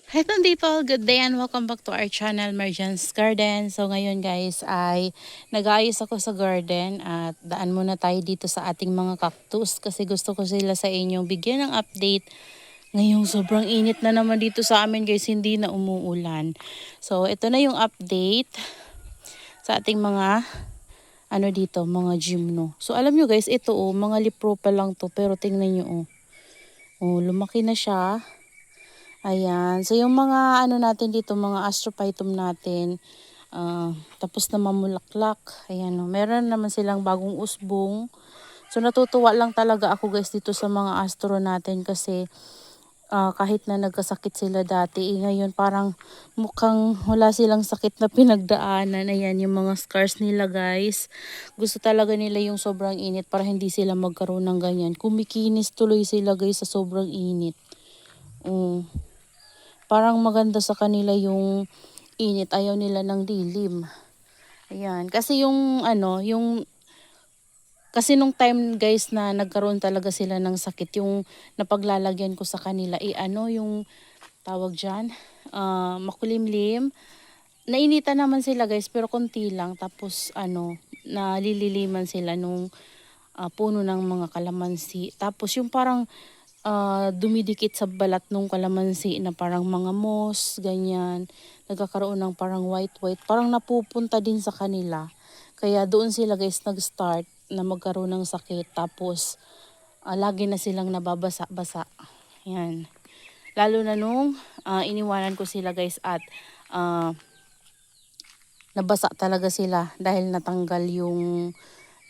Hi people, good day and welcome back to our channel, Mergence Garden. So ngayon guys ay nag-aayos ako sa garden at daan muna tayo dito sa ating mga cactus kasi gusto ko sila sa inyong bigyan ng update. Ngayong sobrang init na naman dito sa amin guys, hindi na umuulan. So ito na yung update sa ating mga dito, mga gymno. So alam nyo guys, ito mga lipro pa lang to pero tingnan nyo lumaki na siya. Ayan. So, yung mga natin dito, mga astrophytum natin, tapos na mamulaklak. Ayan, meron naman silang bagong usbong. So, natutuwa lang talaga ako guys dito sa mga astro natin kasi kahit na nagkasakit sila dati, ngayon parang mukhang wala silang sakit na pinagdaanan. Ayan, yung mga scars nila guys. Gusto talaga nila yung sobrang init para hindi sila magkaroon ng ganyan. Kumikinis tuloy sila guys sa sobrang init. Parang maganda sa kanila yung init, ayaw nila ng dilim. Ayan, kasi kasi nung time guys na nagkaroon talaga sila ng sakit, yung napaglalagyan ko sa kanila, yung tawag dyan, makulimlim. Nainitan naman sila guys, pero konti lang. Tapos nalililiman sila nung puno ng mga kalamansi. Tapos yung parang dumidikit sa balat nung kalamansi na parang mga moss, ganyan. Nagkakaroon ng parang white-white. Parang napupunta din sa kanila. Kaya doon sila guys nag-start na magkaroon ng sakit. Tapos lagi na silang nababasa-basa. Yan. Lalo na nung iniwanan ko sila guys at nabasa talaga sila dahil natanggal yung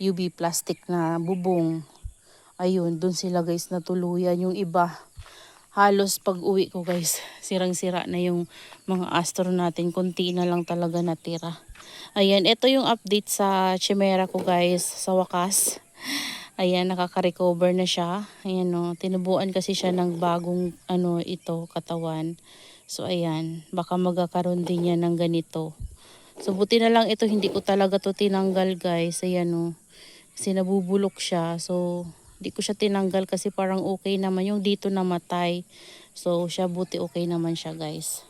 UV plastic na bubong. Ayun, dun sila guys natuluyan. Yung iba, halos pag uwi ko guys, sirang-sira na yung mga astro natin. Kunti na lang talaga natira. Ayan, ito yung update sa chimera ko guys, sa wakas. Ayan, nakaka-recover na siya. Ayan tinubuan kasi siya ng bagong katawan. So ayan, baka magkakaroon din yan ng ganito. So buti na lang ito, hindi ko talaga to tinanggal guys. Ayan kasi nabubulok siya. So di ko siya tinanggal kasi parang okay naman. Yung dito namatay. So siya buti okay naman siya guys.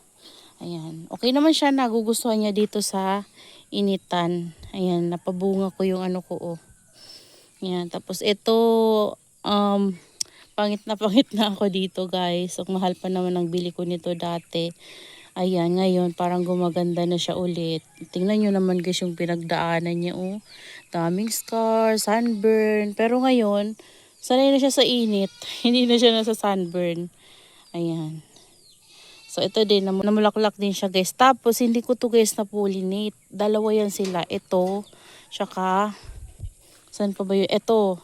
Ayan. Okay naman siya. Nagugustuhan niya dito sa initan. Ayan. Napabunga ko yung ko. Ayan. Tapos ito pangit na ako dito guys. So mahal pa naman ang bili ko nito dati. Ayan, ngayon parang gumaganda na siya ulit. Tingnan nyo naman guys yung pinagdaanan niya Daming scar, sunburn. Pero ngayon, sanay na siya sa init. Hindi na siya nasa sunburn. Ayan. So ito din, namulaklak din siya guys. Tapos hindi ko to guys na pollinate. Dalawa yan sila. Ito, tsaka, saan pa ba yun? Ito.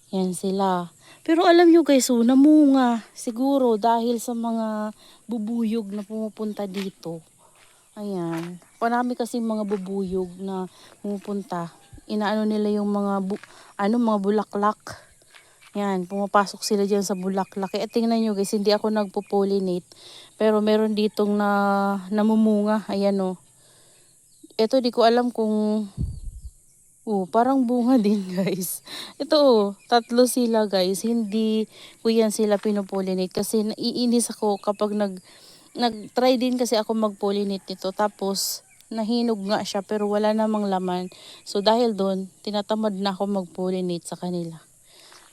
Yan sila. Pero alam nyo guys, namunga. Siguro dahil sa mga bubuyog na pumupunta dito. Ayan. Marami kasi mga bubuyog na pumupunta. Inaano nila yung mga bulaklak. Yan, pumapasok sila diyan sa bulaklak. Kaya tingnan nyo guys, hindi ako nagpo-pollinate. Pero meron ditong namumunga. Ayan Ito di ko alam kung parang bunga din guys. Ito tatlo sila guys. Hindi ko yan sila pinopollinate kasi naiinis ako kapag nag-try din kasi ako mag-pollinate nito. Tapos nahinog nga siya pero wala namang laman. So dahil doon, tinatamad na ako mag-pollinate sa kanila.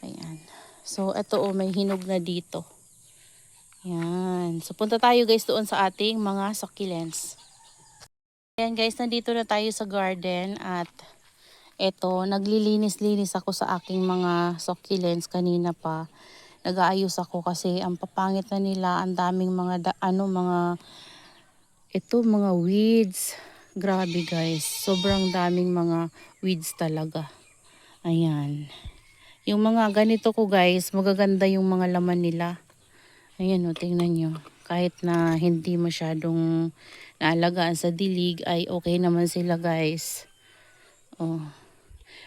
Ayan. So ito may hinog na dito. Ayan. So punta tayo guys doon sa ating mga succulents. Ayan guys, nandito na tayo sa garden at eto, naglilinis-linis ako sa aking mga succulents kanina pa. Nag-aayos ako kasi ang papangit na nila, ang daming mga weeds. Grabe guys, sobrang daming mga weeds talaga. Ayan. Yung mga ganito ko guys, magaganda yung mga laman nila. Ayan tingnan nyo. Kahit na hindi masyadong naalagaan sa dilig, ay okay naman sila guys.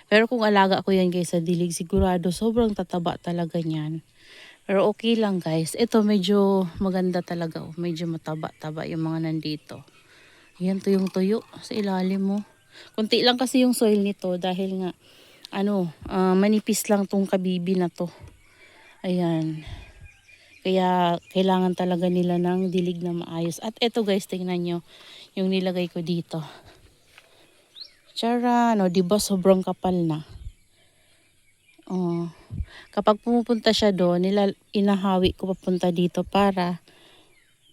Pero kung alaga ko yan guys sa dilig, sigurado sobrang tataba talaga niyan. Pero okay lang guys. Ito medyo maganda talaga. Medyo mataba-taba yung mga nandito. Yan tuyong-tuyo sa ilalim mo. Kunti lang kasi yung soil nito dahil nga manipis lang tong kabibi na to. Ayan. Kaya kailangan talaga nila ng dilig na maayos. At eto guys, tingnan nyo yung nilagay ko dito. Tiyara, no, diba sobrang kapal na. Oh. Kapag pumupunta siya doon, inahawi ko papunta dito para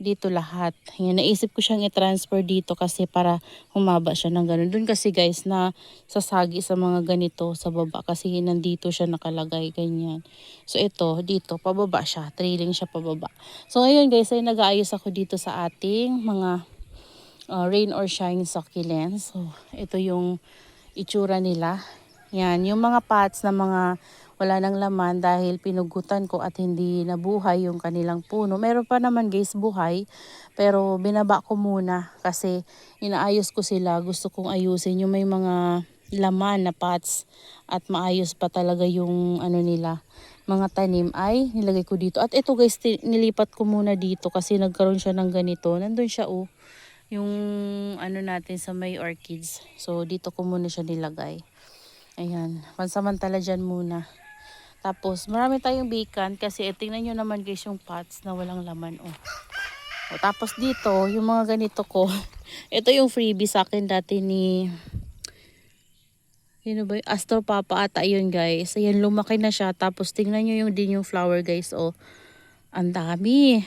dito lahat. Yan, naisip ko siyang i-transfer dito kasi para humaba siya ng ganun. Doon kasi guys na sasagi sa mga ganito sa baba kasi nandito siya nakalagay ganyan. So ito dito pababa siya, trailing siya pababa. So ngayon guys ay nag-aayos ako dito sa ating mga rain or shine succulents. So ito yung itsura nila. Yan, yung mga pots na mga wala nang laman dahil pinugutan ko at hindi nabuhay yung kanilang puno. Meron pa naman guys buhay, pero binaba ko muna kasi inaayos ko sila. Gusto kong ayusin yung may mga laman na pots at maayos pa talaga yung ano nila, mga tanim ay nilagay ko dito. At ito guys, nilipat ko muna dito kasi nagkaroon siya ng ganito. Nandun siya yung ano natin sa may orchids. So dito ko muna siya nilagay. Ayan, pansamantala dyan muna. Tapos marami tayong vacant kasi tingnan nyo naman guys yung pots na walang laman. O, tapos dito yung mga ganito ko. Ito yung freebie sa akin dati ni yun ba, Astro Papa ata yun guys. Ayan, lumaki na siya. Tapos tingnan nyo yung din yung flower guys. O, ang dami.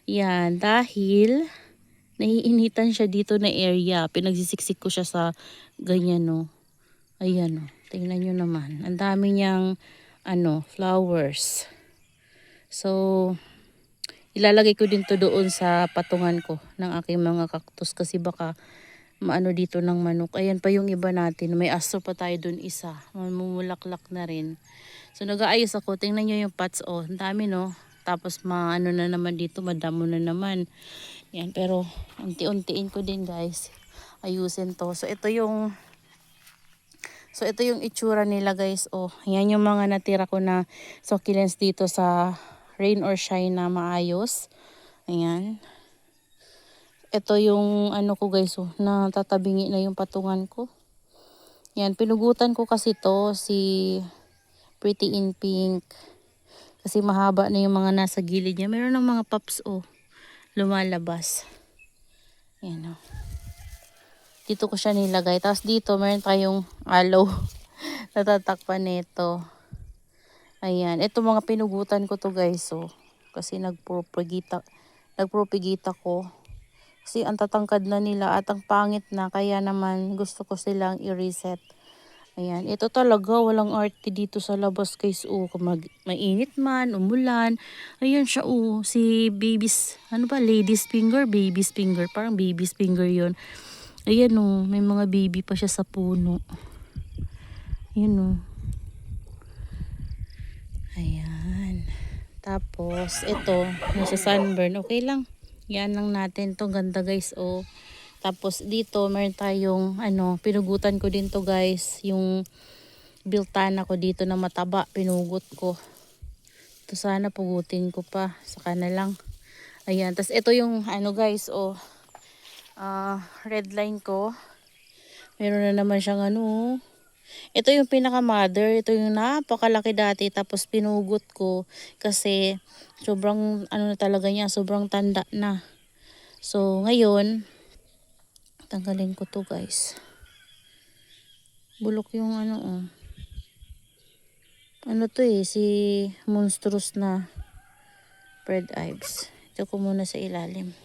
Yan, dahil naiinitan siya dito na area. Pinagsisiksik ko siya sa ganyan no. Ayan o, tingnan nyo naman. Ang dami niyang flowers. So, ilalagay ko din to doon sa patungan ko ng aking mga cactus kasi baka maano dito ng manok. Ayan pa yung iba natin. May aso pa tayo doon isa. Mamumulaklak na rin. So, nag-aayos ako. Tingnan nyo yung pots. Oh, ang dami no. Tapos maano na naman dito. Madamo na naman. Yan, pero unti-untiin ko din guys. Ayusin to. So ito yung itsura nila guys. Oh, yan yung mga natira ko na succulents dito sa rain or shine na maayos. Ayan. Ito yung ano ko guys, oh, natatabingi na yung patungan ko. Yan, pinugutan ko kasi to si Pretty in Pink. Kasi mahaba na yung mga nasa gilid niya. Meron ng mga pups lumalabas. Yan oh. Dito ko siya nilagay. Tapos dito meron tayong aloe. Natatakpan nito. Ayan. Ito mga pinugutan ko to guys. So, kasi nagpropagita ko. Kasi ang tatangkad na nila at ang pangit na. Kaya naman gusto ko silang i-reset. Ayan. Ito talaga walang arte dito sa labas guys. Oh, kung mainit man, umulan. Ayan siya Si baby's, lady's finger, baby's finger. Parang baby's finger yon. Ayan may mga baby pa siya sa puno. Ayan Ayan. Tapos, ito, nasa sunburn. Okay lang. Yan lang natin to. Ganda guys, Tapos, dito, meron tayong, pinugutan ko din to guys. Yung biltana ko dito na mataba. Pinugot ko. Ito sana, pugutin ko pa. Saka na lang. Ayan. Tapos, ito yung, guys, red line ko. Meron na naman siyang ito yung pinaka mother. Ito yung napakalaki dati. Tapos pinugot ko. Kasi sobrang na talaga niya. Sobrang tanda na. So ngayon tanggalin ko to guys. Bulok yung to si monstrous na red ives. Ito ko muna sa ilalim.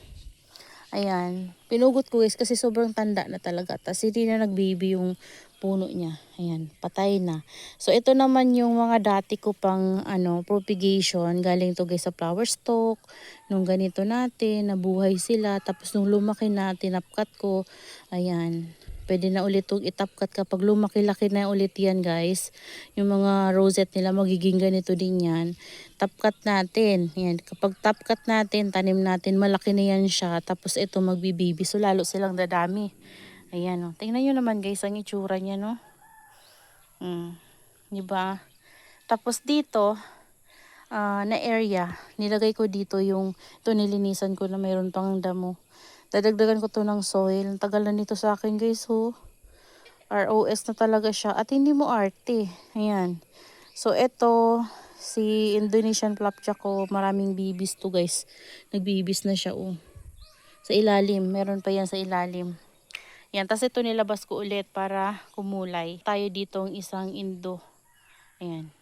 Ayan, pinugot ko guys kasi sobrang tanda na talaga. Tapos hindi na nag-baby yung puno niya. Ayan, patay na. So ito naman yung mga dati ko pang propagation. Galing to guys sa flower stalk. Nung ganito natin, nabuhay sila. Tapos nung lumaki na, tinapkat ko. Ayan, pwede na ulit itong itapkat kapag lumaki-laki na ulit yan guys. Yung mga rosette nila magiging ganito din yan. Tapkat natin. Yan. Kapag tapkat natin, tanim natin, malaki na yan siya. Tapos ito magbibibi. So lalo silang dadami. Ayan Tingnan nyo naman guys ang itsura niya Diba? Tapos dito, na area, nilagay ko dito ito nilinisan ko na mayroon pang damo. Dadagdagan ko to ng soil. Ang tagal na nito sa akin guys ROS na talaga siya. At hindi mo arte. Ayan. So ito, si Indonesian flapjack ko, maraming bibis to guys. Nagbibis na siya oh. Sa ilalim, meron pa yan sa ilalim. Yan, tas ito nilabas ko ulit para kumulay. Tayo ditong isang Indo. Ayan.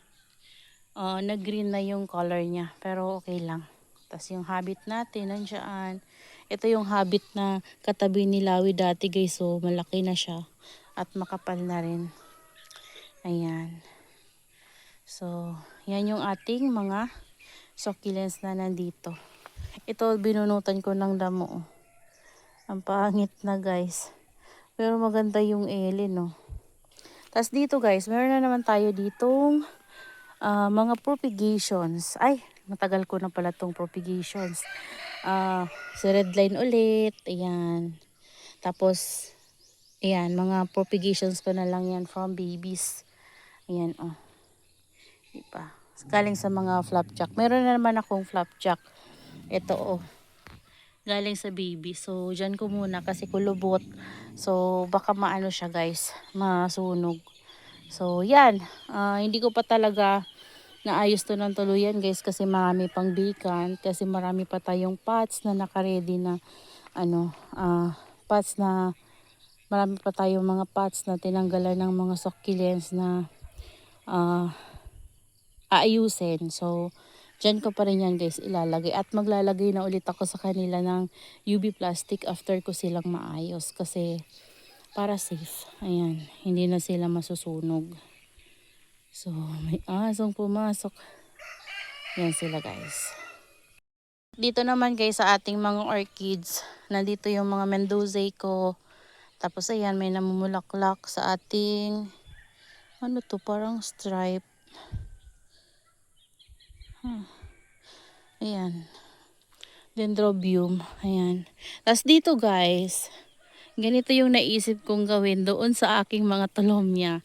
Nag-green na yung color niya, pero okay lang. Tas yung habit natin, nandiyan. Ito yung habit na katabi ni Lawi dati guys, so malaki na siya. At makapal na rin. Ayan. So, yan yung ating mga succulents na nandito. Ito, binunutan ko ng damo. Ang pangit na guys. Pero maganda yung ели, no. Tapos dito guys, meron na naman tayo ditong mga propagations. Ay, matagal ko na pala tong propagations. Si Redline ulit. Ayan. Tapos, ayan, mga propagations ko na lang yan from babies. Ayan, oh. Diba? Galing sa mga flapjack. Meron na naman akong flapjack. Ito, oh. Galing sa baby. So, dyan ko muna kasi kulubot. So, baka maano siya guys. Masunog. So, yan. Hindi ko pa talaga naayos to ng tuluyan guys. Kasi marami pang vacant. Kasi marami pa tayong pots na naka-ready na pots na marami pa tayong mga pots na tinanggalan ng mga succulents na aayusin. So, dyan ko pa rin yan guys ilalagay. At maglalagay na ulit ako sa kanila ng UV plastic after ko silang maayos. Kasi para safe. Ayan. Hindi na sila masusunog. So, may asong pumasok. Yan sila guys. Dito naman guys sa ating mga orchids. Nandito yung mga Mendoza ko. Tapos ayan may namumulaklak sa ating ano to parang stripe. Ayan. Dendrobium. Ayan. Tapos dito guys, ganito yung naisip kong gawin doon sa aking mga tulomya.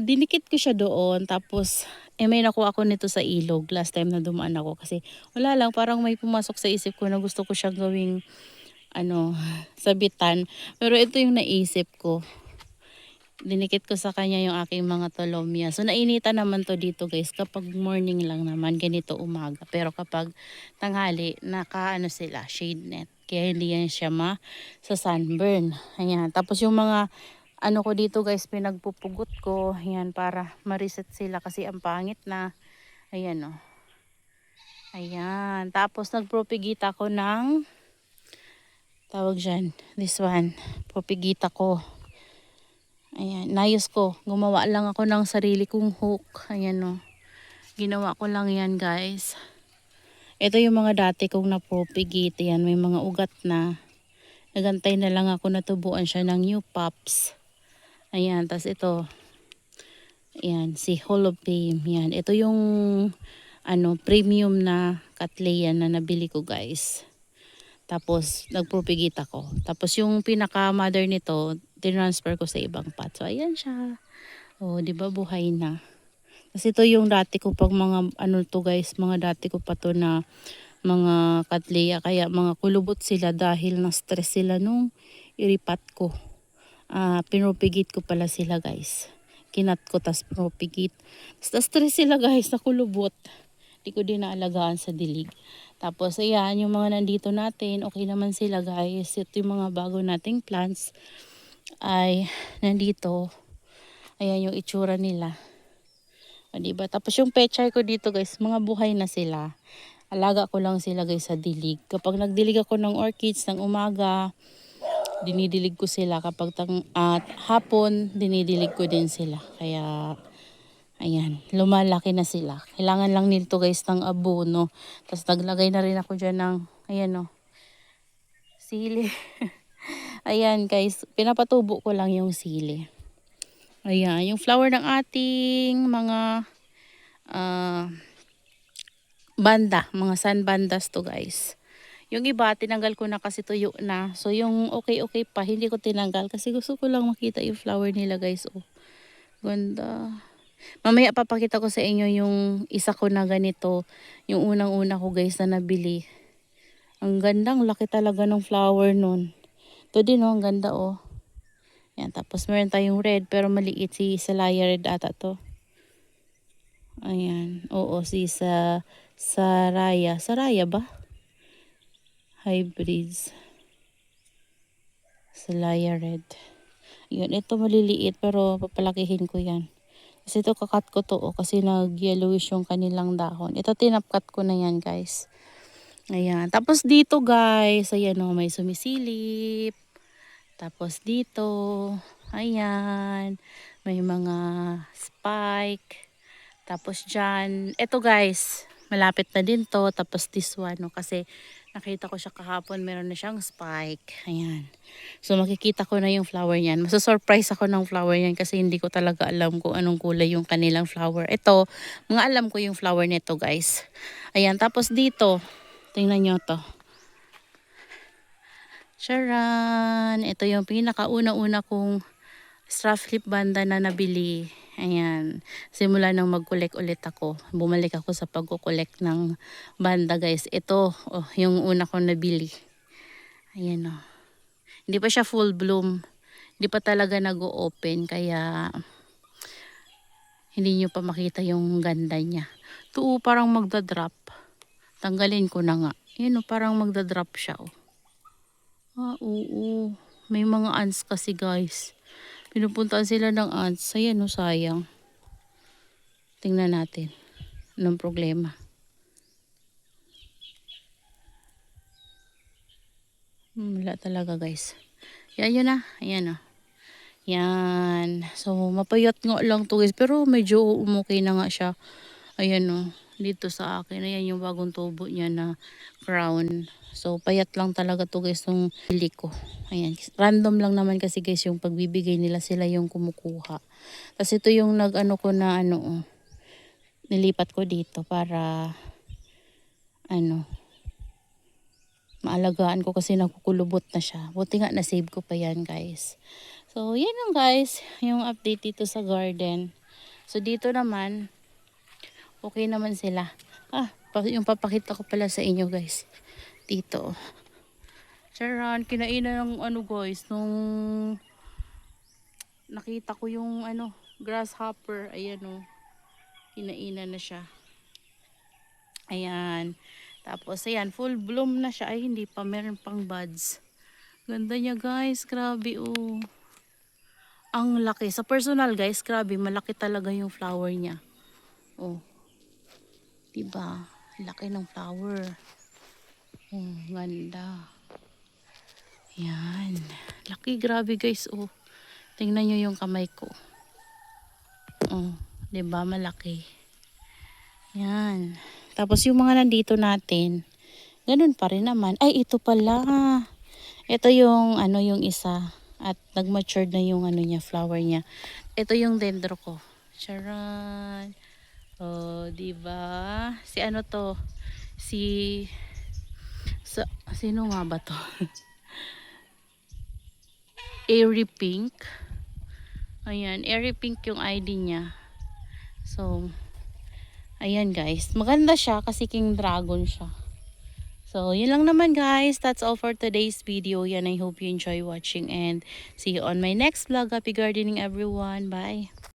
Dinikit ko siya doon. Tapos, may nakuha ako nito sa ilog last time na dumaan ako. Kasi wala lang, parang may pumasok sa isip ko na gusto ko siyang gawing sabitan. Pero ito yung naisip ko. Dinikit ko sa kanya yung aking mga tolomia. So, nainitan naman to dito guys. Kapag morning lang naman, ganito umaga. Pero kapag tanghali, sila, shade net. Kaya hindi yan siya sa sunburn. Ayan. Tapos yung mga ko dito guys, pinagpupugot ko. Ayan, para ma-reset sila kasi ang pangit na. Ayan o. Ayan. Tapos nagpropagate ako ng tawag dyan. This one. Propagate ako. Ayan, nayos ko. Gumawa lang ako ng sarili kong hook. Ayan o. Ginawa ko lang yan guys. Ito yung mga dati kong na-propagate. Ayan, may mga ugat na. Nagantay na lang ako natubuan siya ng new pops. Ayan, tas ito. Ayan, si Hall of Fame. Ayan, ito yung premium na Cattleya na nabili ko guys. Tapos, nagpropagate ako. Tapos, yung pinaka-mother nito, tinransfer ko sa ibang pot. So, ayan siya. O, diba buhay na. Kasi ito yung dati ko pag mga, to guys, mga dati ko pa to na mga Cattleya. Kaya mga kulubot sila dahil na-stress sila nung iripat ko. Pinropagate ko pala sila guys. Kinat ko, tas propagate. Stress sila guys, nakulubot. Hindi ko din naalagaan sa dilig. Tapos ayan, yung mga nandito natin, okay naman sila guys. Ito yung mga bago nating plants ay nandito. Ayan yung itsura nila. Diba? Tapos yung pechay ko dito guys, mga buhay na sila. Alaga ko lang sila guys sa dilig. Kapag nagdilig ako ng orchids ng umaga, dinidilig ko sila. Kapag hapon, dinidilig ko din sila. Kaya ayan, lumalaki na sila. Kailangan lang nito guys ng abono. Tapos naglagay na rin ako dyan ng, ayan o, sili. Ayan guys, pinapatubo ko lang yung sili. Ayan, yung flower ng ating mga banda, mga sun bandas to guys. Yung iba, tinanggal ko na kasi tuyo na. So yung okay pa, hindi ko tinanggal kasi gusto ko lang makita yung flower nila guys. Oh, ganda. Mamaya papakita ko sa inyo yung isa ko na ganito. Yung unang-una ko guys na nabili. Ang gandang laki talaga ng flower nun. Ito din oh, ang ganda oh. Yan, tapos meron tayong red pero maliit si Salaya red ata to. Ayan. Oo, si Saraya. Saraya ba? Hybrids. Salaya Red. Yun, ito maliliit pero papalakihin ko yan. Kasi ito kakat ko to kasi nag-yellowish yung kanilang dahon. Ito tinapkat ko na yan guys. Ayan. Tapos dito guys, ayan o, may sumisilip. Tapos dito, ayan, may mga spike. Tapos dyan, ito guys, malapit na din to. Tapos this one, no, kasi nakita ko siya kahapon, meron na siyang spike. Ayan. So makikita ko na yung flower niyan. Masasurprise ako ng flower niyan kasi hindi ko talaga alam kung anong kulay yung kanilang flower. Ito, mga alam ko yung flower nito guys. Ayan, tapos dito, tingnan nyo to. Charan! Ito yung pinakauna-una kong straw flip banda na nabili. Ayan. Simula nang mag-collect ulit ako. Bumalik ako sa pag-collect ng banda guys. Ito, oh, yung una kong nabili. Ayan oh. Hindi pa siya full bloom. Hindi pa talaga nag-o-open. Kaya hindi nyo pa makita yung ganda niya. Ito parang magda-drop. Tanggalin ko na nga. Ayan oh, parang magda-drop siya oh. Ah, oo. May mga ants kasi guys. Pinupuntaan sila ng ants. Ayan o, sayang. Tingnan natin. Anong problema? Wala talaga guys. Yan yun na. Ayan o. Yan. So, mapayat nga lang to guys. Pero medyo umukay na nga siya. Ayan o. Dito sa akin. Ayan yung bagong tubo niya na crown. So, payat lang talaga to guys nung pili ko. Ayan. Random lang naman kasi guys yung pagbibigay nila, sila yung kumukuha. Tapos ito yung nag-ano ko na nilipat ko dito para maalagaan ko kasi nakukulubot na siya. Buti nga na-save ko pa yan guys. So, yan lang guys. Yung update dito sa garden. So, dito naman, okay naman sila. Yung papakita ko pala sa inyo guys. Dito. Charan, kinainan ng guys, nung nakita ko yung grasshopper. Ayan o. Kinainan na siya. Ayan. Tapos ayan, full bloom na siya. Ay, hindi pa. Meron pang buds. Ganda niya guys. Grabe oh. Ang laki. Sa personal guys, grabe. Malaki talaga yung flower niya. Oh. Diba? Laki ng flower. Oh, ganda. Yan. Laki, grabe guys. Oh. Tingnan nyo yung kamay ko. Oh. Diba? Malaki. Yan. Tapos yung mga nandito natin, ganun pa rin naman. Ay, ito pala. Ito yung yung isa. At nag-matured na yung niya, flower niya. Ito yung dendro ko. Charan. Oh, diba? Si to? Sino nga ba to? Airy Pink. Ayan, Airy Pink yung ID niya. So, ayan guys. Maganda siya kasi king dragon siya. So, yun lang naman guys. That's all for today's video. Yan, I hope you enjoy watching and see you on my next vlog. Happy gardening everyone. Bye!